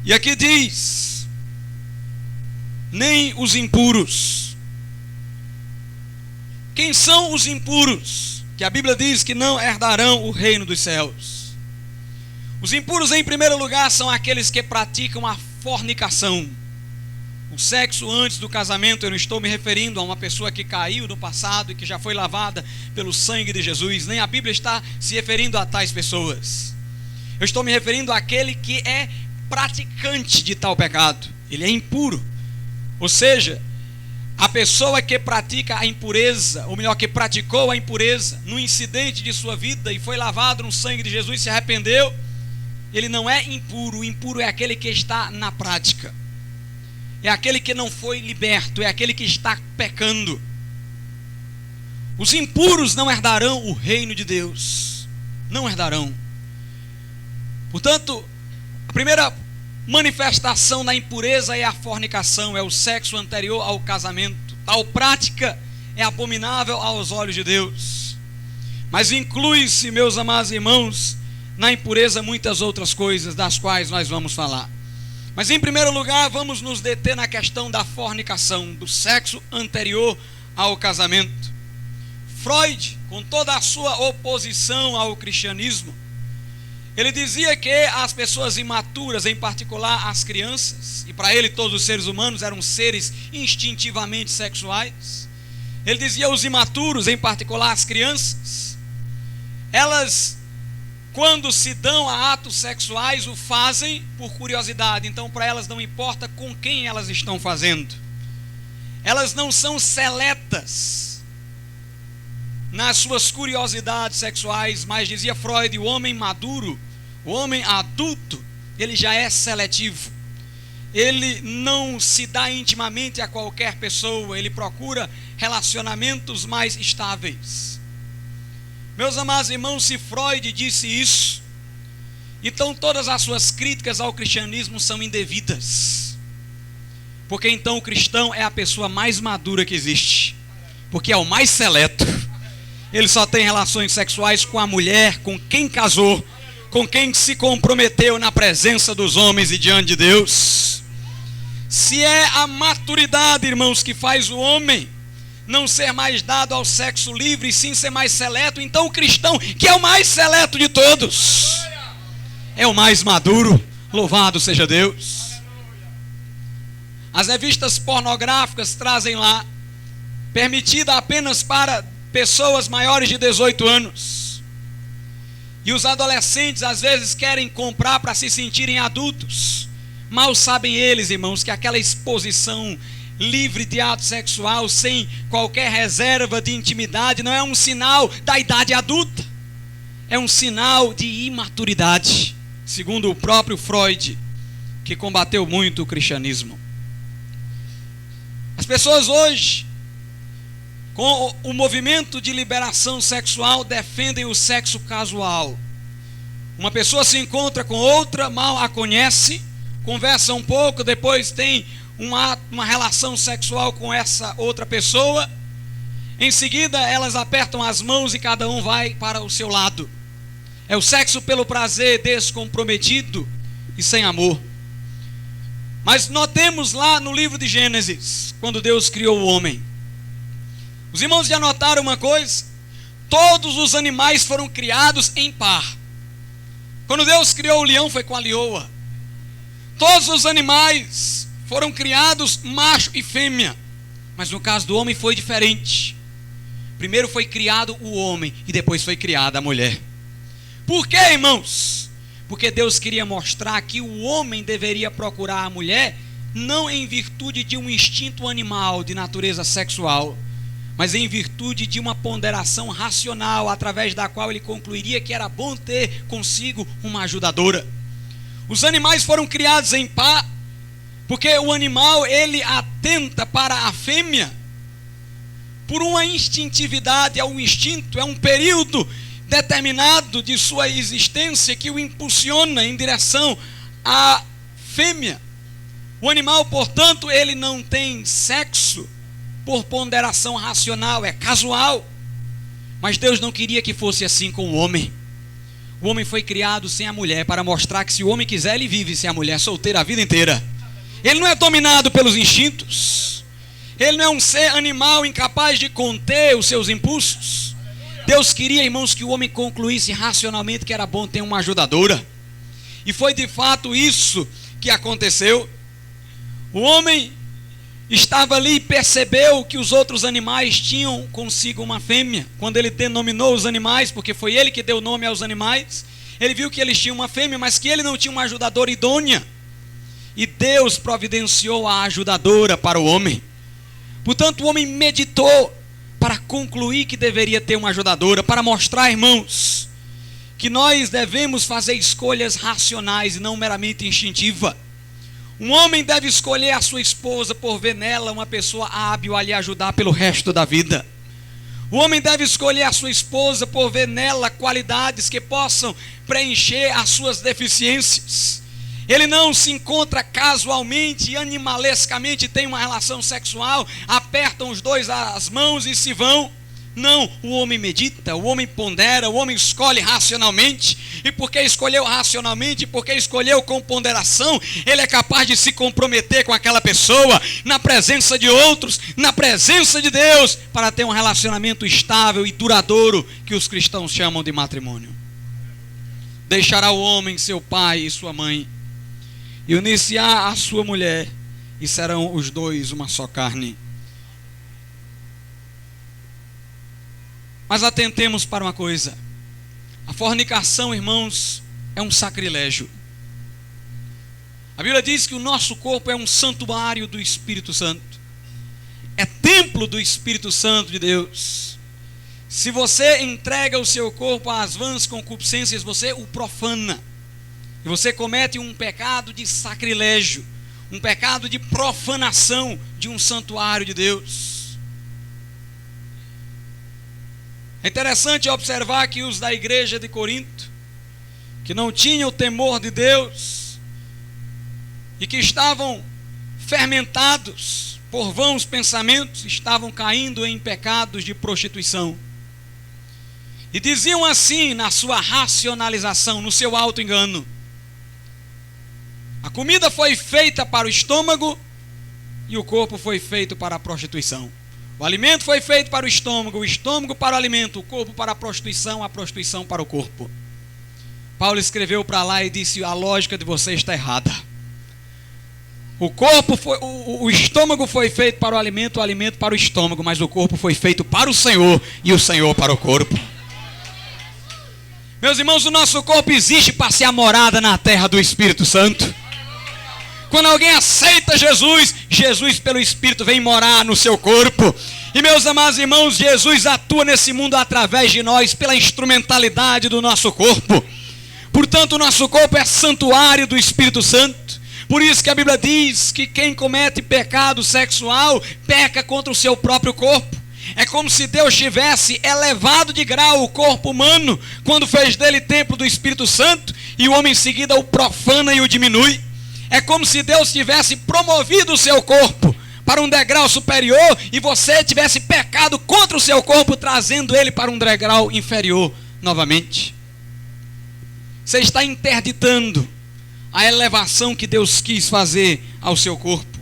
E aqui diz: nem os impuros. Quem são os impuros? Que a Bíblia diz que não herdarão o reino dos céus. Os impuros, em primeiro lugar, são aqueles que praticam a fornicação, o sexo antes do casamento. Eu não estou me referindo a uma pessoa que caiu no passado e que já foi lavada pelo sangue de Jesus, nem a Bíblia está se referindo a tais pessoas. Eu estou me referindo àquele que é praticante de tal pecado. Ele é impuro, ou seja, a pessoa que pratica a impureza, ou melhor, que praticou a impureza no incidente de sua vida e foi lavado no sangue de Jesus, se arrependeu, ele não é impuro. O impuro é aquele que está na prática, é aquele que não foi liberto, é aquele que está pecando. Os impuros não herdarão o reino de Deus, não herdarão. Portanto, a primeira manifestação da impureza é a fornicação, é o sexo anterior ao casamento. Tal prática é abominável aos olhos de Deus. Mas inclui-se, meus amados irmãos, na impureza muitas outras coisas, das quais nós vamos falar. Mas em primeiro lugar, vamos nos deter na questão da fornicação, do sexo anterior ao casamento. Freud, com toda a sua oposição ao cristianismo, ele dizia que as pessoas imaturas, em particular as crianças, e para ele todos os seres humanos eram seres instintivamente sexuais. Ele dizia os imaturos, em particular as crianças, elas, quando se dão a atos sexuais, o fazem por curiosidade. Então para elas não importa com quem elas estão fazendo. Elas não são seletas nas suas curiosidades sexuais, mas dizia Freud, o homem maduro, o homem adulto, ele já é seletivo. Ele não se dá intimamente a qualquer pessoa, ele procura relacionamentos mais estáveis. Meus amados irmãos, se Freud disse isso, então todas as suas críticas ao cristianismo são indevidas. Porque então o cristão é a pessoa mais madura que existe, porque é o mais seleto. Ele só tem relações sexuais com a mulher, com quem casou, com quem se comprometeu na presença dos homens e diante de Deus. Se é a maturidade, irmãos, que faz o homem não ser mais dado ao sexo livre, e sim ser mais seleto, então o cristão, que é o mais seleto de todos, é o mais maduro. Louvado seja Deus. As revistas pornográficas trazem lá, permitida apenas para pessoas maiores de 18 anos. E os adolescentes às vezes querem comprar para se sentirem adultos. Mal sabem eles, irmãos, que aquela exposição livre de ato sexual, sem qualquer reserva de intimidade, não é um sinal da idade adulta. É um sinal de imaturidade, segundo o próprio Freud, que combateu muito o cristianismo. As pessoas hoje, com o movimento de liberação sexual, defendem o sexo casual. Uma pessoa se encontra com outra, mal a conhece, conversa um pouco, depois tem uma relação sexual com essa outra pessoa. Em seguida, elas apertam as mãos e cada um vai para o seu lado. É o sexo pelo prazer, descomprometido e sem amor. Mas notemos lá no livro de Gênesis, quando Deus criou o homem. Os irmãos já notaram uma coisa? Todos os animais foram criados em par. Quando Deus criou o leão, foi com a leoa. Todos os animais foram criados macho e fêmea. Mas no caso do homem foi diferente. Primeiro foi criado o homem e depois foi criada a mulher. Por quê, irmãos? Porque Deus queria mostrar que o homem deveria procurar a mulher não em virtude de um instinto animal de natureza sexual, mas em virtude de uma ponderação racional, através da qual ele concluiria que era bom ter consigo uma ajudadora. Os animais foram criados em par, porque o animal, ele atenta para a fêmea por uma instintividade, é um instinto, é um período determinado de sua existência que o impulsiona em direção à fêmea. O animal, portanto, ele não tem sexo por ponderação racional, é casual. Mas Deus não queria que fosse assim com o homem. O homem foi criado sem a mulher para mostrar que se o homem quiser, ele vive sem a mulher solteira a vida inteira. Ele não é dominado pelos instintos. Ele não é um ser animal incapaz de conter os seus impulsos. Deus queria, irmãos, que o homem concluísse racionalmente que era bom ter uma ajudadora. E foi de fato isso que aconteceu. O homem estava ali e percebeu que os outros animais tinham consigo uma fêmea. Quando ele denominou os animais, porque foi ele que deu nome aos animais, ele viu que eles tinham uma fêmea, mas que ele não tinha uma ajudadora idônea. E Deus providenciou a ajudadora para o homem. Portanto, o homem meditou para concluir que deveria ter uma ajudadora, para mostrar, irmãos, que nós devemos fazer escolhas racionais e não meramente instintivas. Um homem deve escolher a sua esposa por ver nela uma pessoa hábil a lhe ajudar pelo resto da vida. O homem deve escolher a sua esposa por ver nela qualidades que possam preencher as suas deficiências. Ele não se encontra casualmente e animalescamente, tem uma relação sexual, apertam os dois as mãos e se vão. Não, o homem medita, o homem pondera, o homem escolhe racionalmente. E porque escolheu racionalmente, porque escolheu com ponderação, ele é capaz de se comprometer com aquela pessoa, na presença de outros, na presença de Deus, para ter um relacionamento estável e duradouro, que os cristãos chamam de matrimônio. Deixará o homem seu pai e sua mãe, e unir-se-á a sua mulher, e serão os dois uma só carne. Mas atentemos para uma coisa: a fornicação, irmãos, é um sacrilégio. A Bíblia diz que o nosso corpo é um santuário do Espírito Santo, é templo do Espírito Santo de Deus. Se você entrega o seu corpo às vãs concupiscências, você o profana, e você comete um pecado de sacrilégio, um pecado de profanação de um santuário de Deus. É interessante observar que os da igreja de Corinto, que não tinham o temor de Deus e que estavam fermentados por vãos pensamentos, estavam caindo em pecados de prostituição. E diziam assim na sua racionalização, no seu auto-engano: a comida foi feita para o estômago e o corpo foi feito para a prostituição. O alimento foi feito para o estômago para o alimento, o corpo para a prostituição para o corpo. Paulo escreveu para lá e disse: a lógica de você está errada. O estômago foi feito para o alimento para o estômago, mas o corpo foi feito para o Senhor e o Senhor para o corpo. Meus irmãos, o nosso corpo existe para ser a morada na terra do Espírito Santo. Quando alguém aceita Jesus, Jesus pelo Espírito vem morar no seu corpo. E meus amados irmãos, Jesus atua nesse mundo através de nós, pela instrumentalidade do nosso corpo. Portanto, o nosso corpo é santuário do Espírito Santo. Por isso que a Bíblia diz que quem comete pecado sexual, peca contra o seu próprio corpo. É como se Deus tivesse elevado de grau o corpo humano, quando fez dele templo do Espírito Santo, e o homem em seguida o profana e o diminui. É como se Deus tivesse promovido o seu corpo para um degrau superior e você tivesse pecado contra o seu corpo, trazendo ele para um degrau inferior novamente. Você está interditando a elevação que Deus quis fazer ao seu corpo.